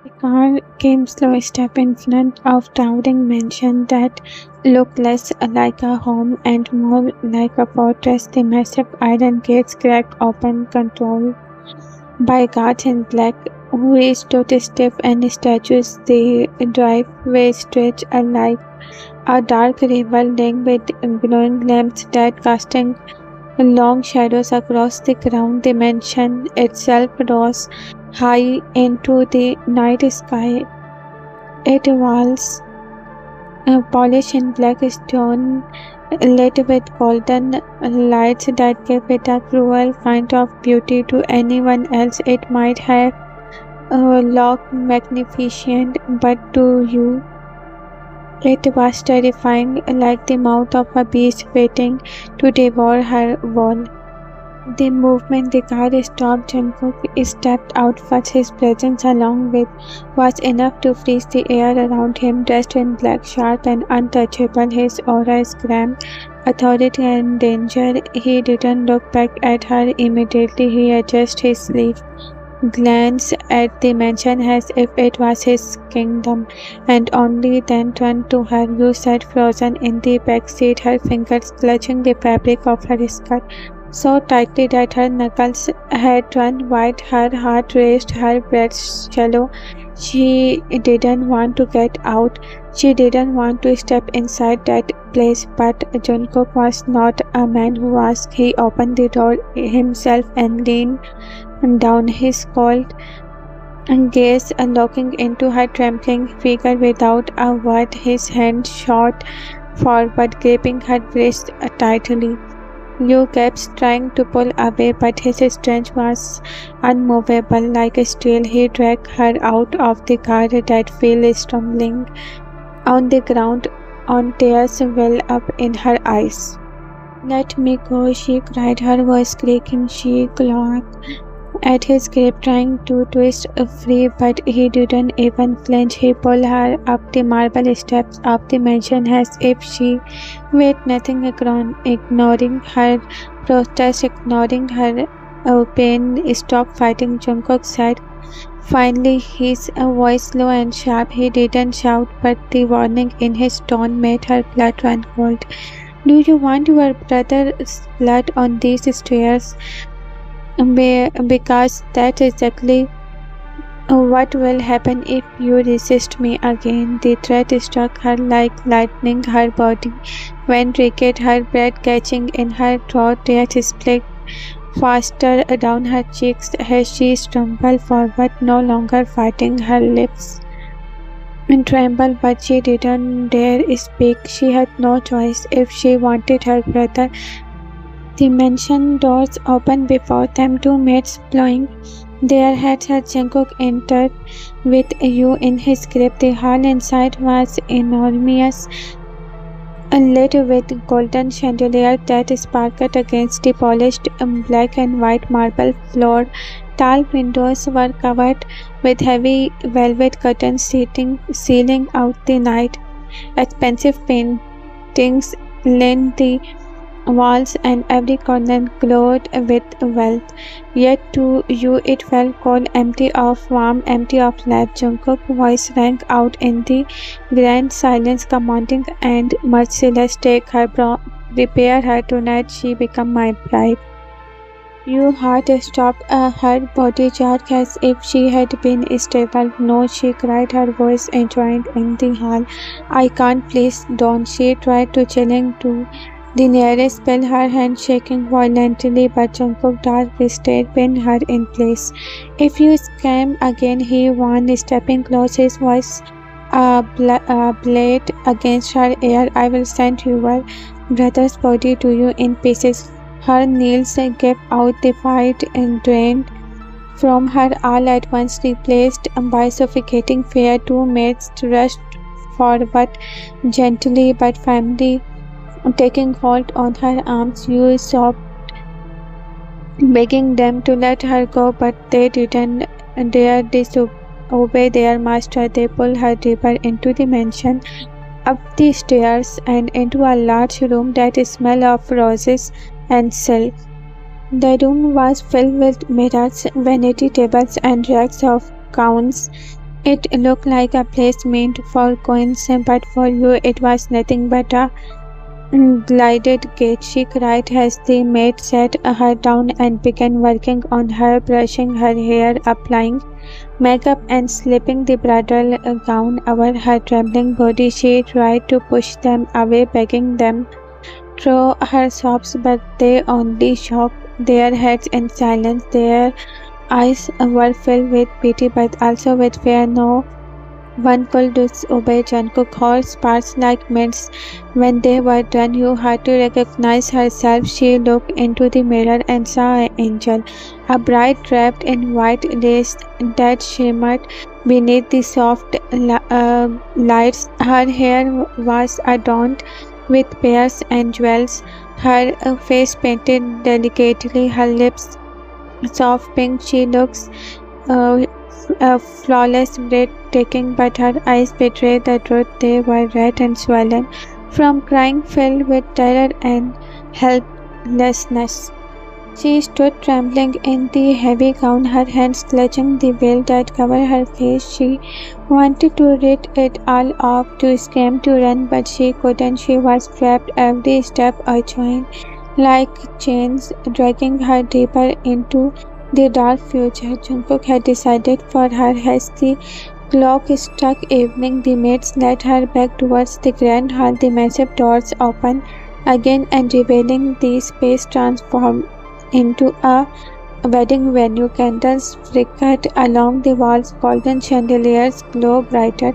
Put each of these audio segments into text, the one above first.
The car came slow step in front of towering mansion that looked less like a home and more like a fortress. The massive iron gates cracked open, controlled by guards in black, who stood stiff and statues. The driveway stretched like a dark river ringed with glowing lamps that casting long shadows across the ground. The mansion itself rose high into the night sky. Its walls, polished in black stone, lit with golden lights that gave it a cruel kind of beauty. To anyone else, it might have looked magnificent, but to you, it was terrifying, like the mouth of a beast waiting to devour her whole. The moment the car stopped, Jungkook stepped out first. His presence, along with, was enough to freeze the air around him. Dressed in black, sharp and untouchable, his aura screamed authority and danger. He didn't look back at her immediately. He adjusted his sleeve, glanced at the mansion as if it was his kingdom, and only then turned to her. You sat frozen in the back seat, her fingers clutching the fabric of her skirt so tightly that her knuckles had turned white. Her heart raced, her breath shallow. She didn't want to get out. She didn't want to step inside that place, but Jungkook was not a man who asked. He opened the door himself and leaned down, his cold gaze looking into her trembling figure. Without a word, his hand shot forward, gripping her wrist tightly. You kept trying to pull away, but his strength was unmovable like steel. He dragged her out of the car that fell, stumbling on the ground, on tears well up in her eyes. "Let me go," she cried, her voice creaking. She clawed at his grip, trying to twist free, but he didn't even flinch. He pulled her up the marble steps of the mansion as if she weighed nothing, ignoring her protest, ignoring her pain. "Stop fighting," Jungkook said. Finally, his voice low and sharp. He didn't shout, but the warning in his tone made her blood run cold. "Do you want your brother's blood on these stairs? Because that's exactly what will happen if you resist me again." The threat struck her like lightning. Her body went rigid, her breath catching in her throat. Tears split faster down her cheeks as she stumbled forward, no longer fighting. Her lips trembled, but she didn't dare speak. She had no choice if she wanted her brother. The mansion doors opened before them, two maids blowing their heads as Jungkook entered with you in his grip. The hall inside was enormous, lit with golden chandelier that sparkled against the polished black and white marble floor. Tall windows were covered with heavy velvet curtains, sealing out the night. Expensive paintings lined the walls, and every corner glowed with wealth. Yet to you it felt cold, empty of warmth, empty of life. Jungkook's voice rang out in the grand silence, commanding and merciless. "Take her, prepare her tonight. She become my bride." Your heart stopped, her body jarred as if she had been stapled. "No," she cried, her voice joined in the hall. "I can't, please don't." She tried to cling to the nearest bell, her hand shaking violently, but Jungkook's dark stare pinned her in place. "If you scream again," he warned, stepping close, his voice a blade against her ear, "I will send your brother's body to you in pieces." Her nails gave out, the fight drained from her all at once, replaced by suffocating fear. Two maids rushed forward, gently but firmly, taking hold on her arms. You sobbed, begging them to let her go, but they didn't dare disobey their master. They pulled her deeper into the mansion, up the stairs, and into a large room that smelled of roses and silk. The room was filled with mirrors, vanity tables, and racks of gowns It looked like a place meant for queens, but for you it was nothing but a glided gate, she cried as the maid set her down and began working on her, brushing her hair, applying makeup and slipping the bridal gown over her trembling body. She tried to push them away, begging them through her sobs, but they only shook their heads in silence. Their eyes were filled with pity but also with fear. No one could disobey Jungkook. Her sparks like mints. When they were done, you had to recognize herself. She looked into the mirror and saw an angel, a bride wrapped in white lace that shimmered beneath the soft lights. Her hair was adorned with pearls and jewels, her face painted delicately, her lips soft pink. She looks uh, flawless, breathtaking, but her eyes betrayed the truth. They were red and swollen from crying, filled with terror and helplessness. She stood trembling in the heavy gown, her hands clutching the veil that covered her face. She wanted to rid it all off, to scream, to run, but she couldn't. She was trapped, every step a chain, like chains, dragging her deeper into the dark future Jungkook had decided for her. As the clock struck evening, the maids led her back towards the grand hall. The massive doors opened again and revealing the space transformed into a wedding venue. Candles flickered along the walls, golden chandeliers glowed brighter,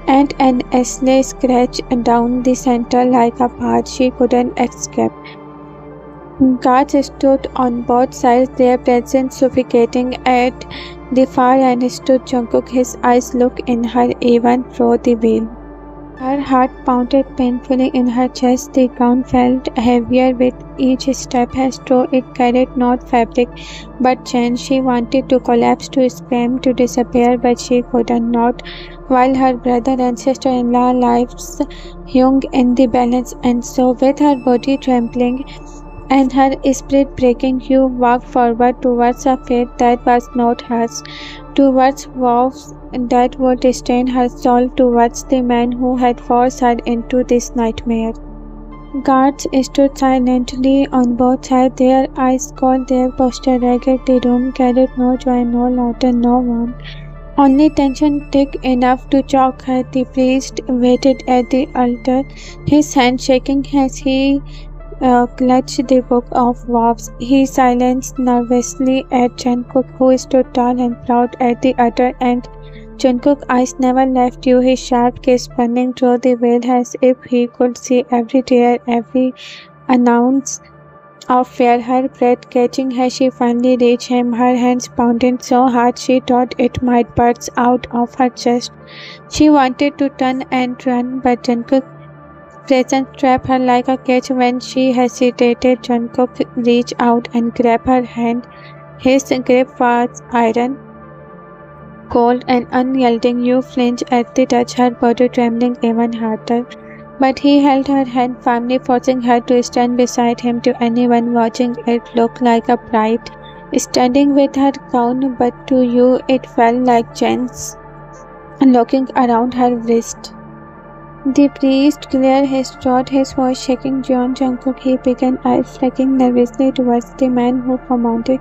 and an sleigh scratched down the center like a path she couldn't escape. Guards stood on both sides, their presence suffocating. At the far end stood Jungkook, his eyes looked in her even through the veil. Her heart pounded painfully in her chest. The gown felt heavier with each step as though it carried not fabric but chain. She wanted to collapse, to scream, to disappear, but she couldn't, not while her brother and sister-in-law lives hung in the balance. And so, with her body trembling and her spirit breaking, Hugh walked forward towards a fate that was not hers, towards vows that would stain her soul, towards the man who had forced her into this nightmare. Guards stood silently on both sides, their eyes cold, their posture ragged. The room carried no joy, no laughter, no warmth, only tension thick enough to choke her. The priest waited at the altar, his hand shaking as he clutched the book of vows. He glanced nervously at Jungkook, who stood tall and proud at the altar end. Jungkook's eyes never left you, his sharp gaze burning through the veil as if he could see every tear, every ounce of fear. Her breath catching as she finally reached him, her hands pounded so hard she thought it might burst out of her chest. She wanted to turn and run, but Jungkook's presence trapped her like a cage. When she hesitated, Jungkook reached out and grabbed her hand. His grip was iron, cold and unyielding. You flinched at the touch, her body trembling even harder. But he held her hand firmly, forcing her to stand beside him. To anyone watching, it looked like a bride standing with her gown, but to you it felt like chains locking around her wrist. The priest cleared his throat, his voice shaking. John Jungkook, he began, eyes flicking nervously towards the man who commanded.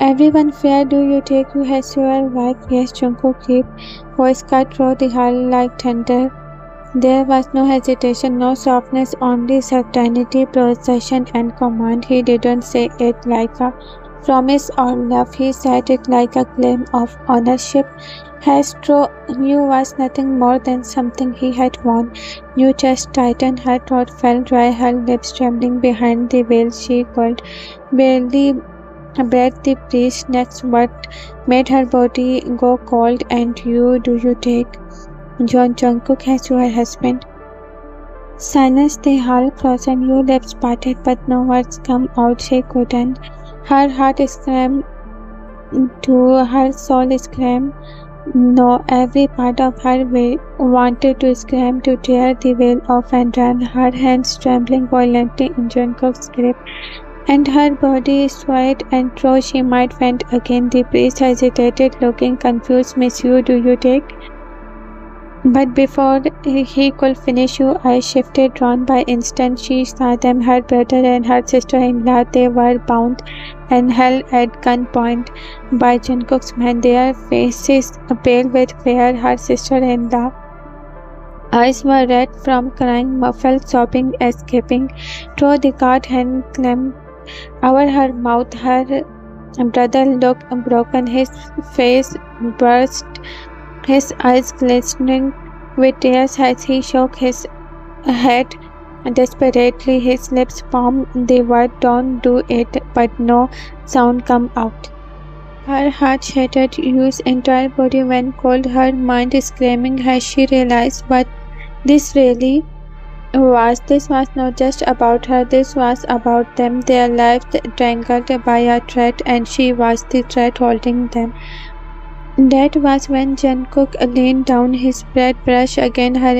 Everyone feared. Do you take you as your wife? Yes, Jungkook, his voice cut through the hall like thunder. There was no hesitation, no softness, only certainty, possession and command. He didn't say it like a promise or love, he said it like a claim of ownership. Astro knew was nothing more than something he had won. New chest tightened, her throat fell dry, her lips trembling behind the veil. She could barely breathe. The priest's next word made her body go cold. And you, do you take John Jungkook as your husband? Silence, the hall frozen, your lips parted, but no words come out. She couldn't. Her heart screamed to her soul screamed. No, every part of her wanted to scream, to tear the veil off and run, her hands trembling violently in Jungkook's grip, and her body swayed and thought she might faint again. The priest hesitated, looking confused. Miss, you, do you take But before he could finish, her eyes shifted, drawn by instinct. She saw them, her brother and her sister-in-law. They were bound and held at gunpoint by Jungkook's men, their faces pale with fear. Her sister-in-law eyes were red from crying, muffled sobbing, escaping through the guard hand clamp over her mouth. Her brother looked broken, his face burst, his eyes glistening with tears as he shook his head desperately. His lips formed the word, "Don't do it," but no sound came out. Her heart shattered, Yu's entire body went cold, her mind screaming as she realized what this really was. This was not just about her, this was about them, their lives strangled by a threat, and she was the threat holding them. That was when Jungkook leaned down, his breath brushed against her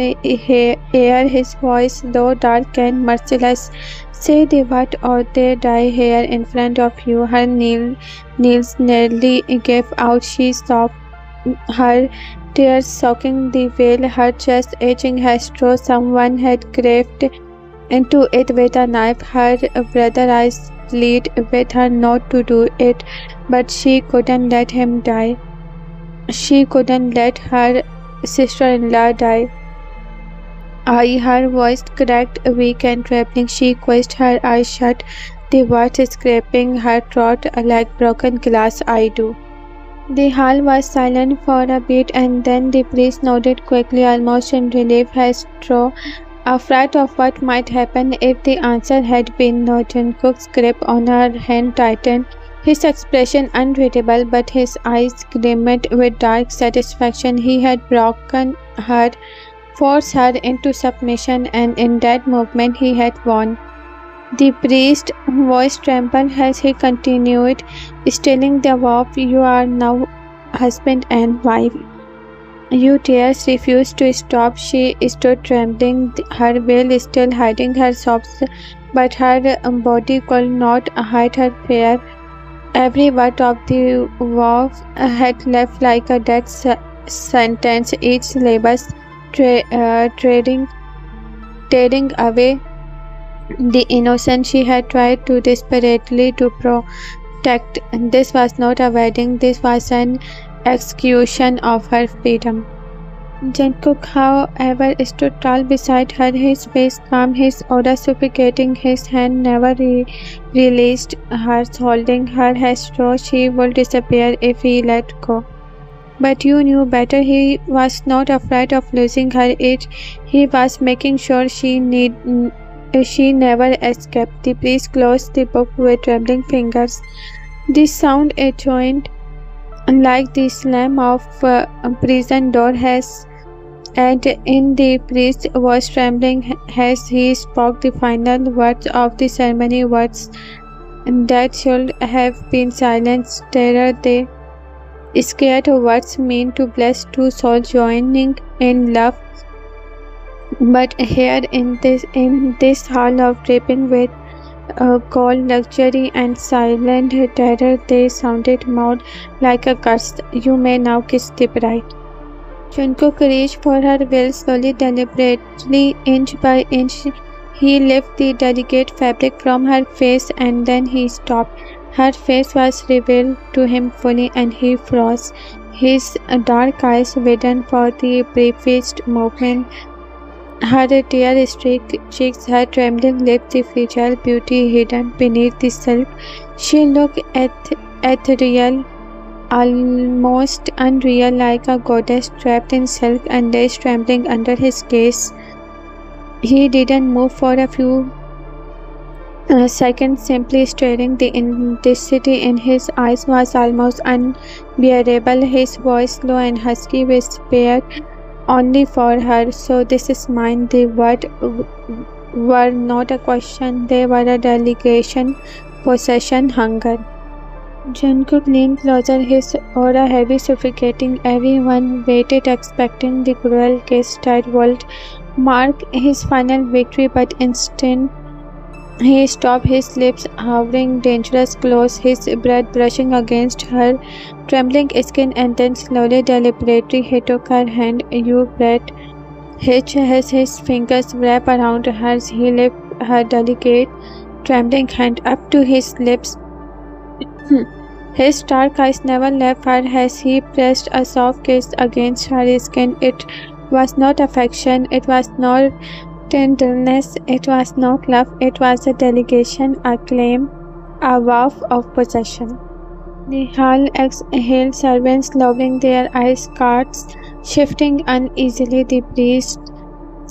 hair, his voice low, dark and merciless. "Say the word or they die here in front of you." Her nails nearly gave out. She sobbed, her tears soaking the veil, her chest aching as though someone had carved into it with a knife. Her brother's eyes pleaded with her not to do it, but she couldn't let him die. She couldn't let her sister-in-law die. Her voice cracked, weak and trembling. She squeezed her eyes shut, the words scraping her throat like broken glass. "I do." The hall was silent for a bit, and then the priest nodded quickly, almost in relief, as though afraid of what might happen if the answer had been no. Jungkook's grip on her hand tightened, his expression unreadable, but his eyes glimmered with dark satisfaction. He had broken her, forced her into submission, and in that movement he had won. The priest's voice trembled as he continued, stilling the vow, "You are now husband and wife." Yu's tears refused to stop. She stood trembling, her veil still hiding her sobs, but her body could not hide her fear. Every word of the vow had left like a death sentence, each syllable tearing away the innocence she had tried to desperately to protect. This was not a wedding, this was an execution of her freedom. Jungkook, however, stood tall beside her, his face calm, his aura suffocating. His hand never released hers, holding her as though she would disappear if he let go. But Yu knew better. He was not afraid of losing her. He was making sure she never escaped. The priest closed the book with trembling fingers. The sound echoed like the slam of a prison door, and in the priest was trembling as he spoke the final words of the ceremony, words that should have been silenced. Terror, they scared words meant to bless two souls joining in love. But here in this hall of dripping with gold, luxury and silent terror, they sounded more like a curse. "You may now kiss the bride." Jungkook reached for her veil slowly, deliberately, inch by inch. He lifted the delicate fabric from her face, and then he stopped. Her face was revealed to him fully, and he froze, his dark eyes widened for the briefest moment. Her tear-streaked cheeks, her trembling lips, the fragile beauty hidden beneath the silk. She looked ethereal, almost unreal, like a goddess trapped in silk and lace, trembling under his gaze. He didn't move for a few seconds, simply staring. The intensity in his eyes was almost unbearable. His voice, low and husky, whispered only for her, "So this is mine." The words were not a question, they were a delegation, possession, hunger. Jungkook leaned closer, his aura heavy, suffocating. Everyone waited, expecting the cruel kiss that would mark his final victory, but instead He stopped, his lips hovering dangerous close, his breath brushing against her trembling skin, and then slowly, deliberately, he took her hand. "You breath." His fingers wrapped around hers, he lifted her delicate, trembling hand up to his lips. His dark eyes never left her as he pressed a soft kiss against her skin. It was not affection, it was not tenderness, it was not love, it was a delegation, a claim, a vow of possession. The hall exhaled, servants lowering their eyes, carts shifting uneasily. The priest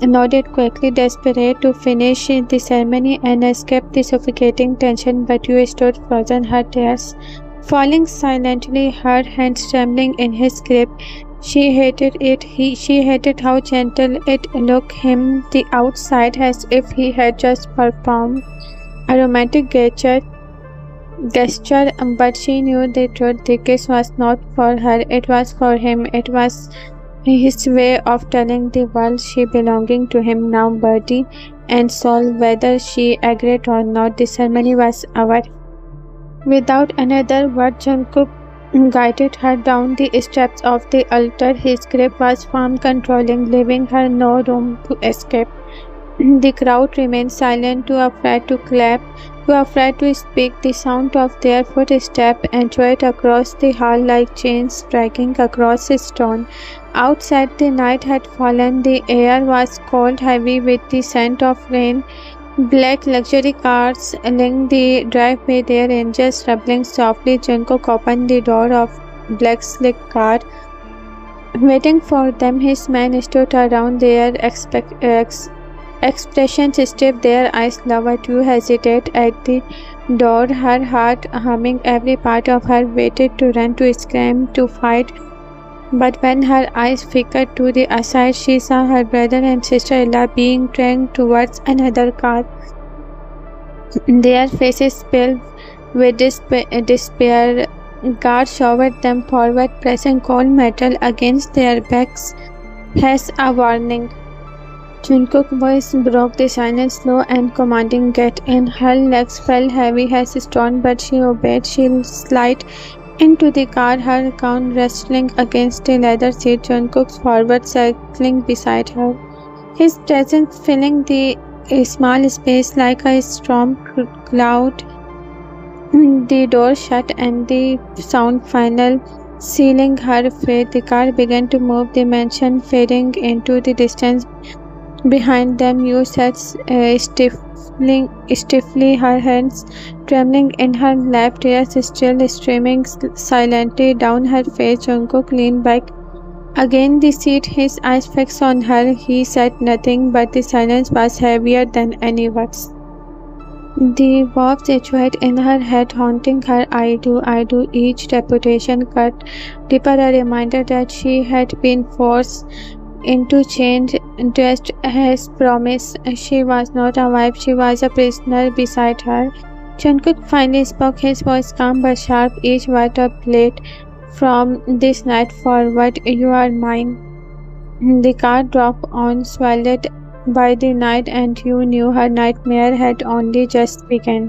nodded quickly, desperate to finish the ceremony and escape the suffocating tension, but you stood frozen, her tears falling silently, her hands trembling in his grip. She hated it. She hated how gentle it looked him the outside, as if he had just performed a romantic gesture, but she knew the truth. The kiss was not for her, it was for him. It was his way of telling the world she belonging to him now, body and soul, whether she agreed or not. The ceremony was over. Without another word, Jungkook guided her down the steps of the altar. His grip was firm, controlling, leaving her no room to escape. The crowd remained silent, too afraid to clap, too afraid to speak. The sound of their footsteps echoed across the hall like chains striking across stone. Outside, the night had fallen. The air was cold, heavy with the scent of rain. Black luxury cars linked the driveway, their engines rumbling softly. Jungkook opened the door of black slick car. Waiting for them, his men stood around, their expressions stiff, their eyes lowered. You hesitate at the door, her heart humming, every part of her waited to run, to scream, to fight. But when her eyes flickered to the aside, she saw her brother and sister-in-law being dragged towards another car. Their faces pale with despair. Guards showered them forward, pressing cold metal against their backs as a warning. Jungkook's voice broke the silence, slow and commanding. "Get in." Her legs felt heavy as stone, but she obeyed. She slid into the car, her gown rustling against the leather seat. Jungkook's forward circling beside her, his presence filling the small space like a storm cloud. The door shut and the sound final sealing her fate. The car began to move, the mansion fading into the distance behind them. You sat stiffly, her hands trembling in her lap, tears still streaming silently down her face. Jungkook leaned back against the seat, his eyes fixed on her. He said nothing, but the silence was heavier than any words. The words echoed in her head, haunting her. I do, each repetition cut deeper, a reminder that she had been forced into change, just as promised. She was not a wife, she was a prisoner beside her. Jungkook finally spoke, his voice calm but sharp, each word a blade. From this night forward, you are mine. The car drove on, swallowed by the night, and you knew her nightmare had only just begun.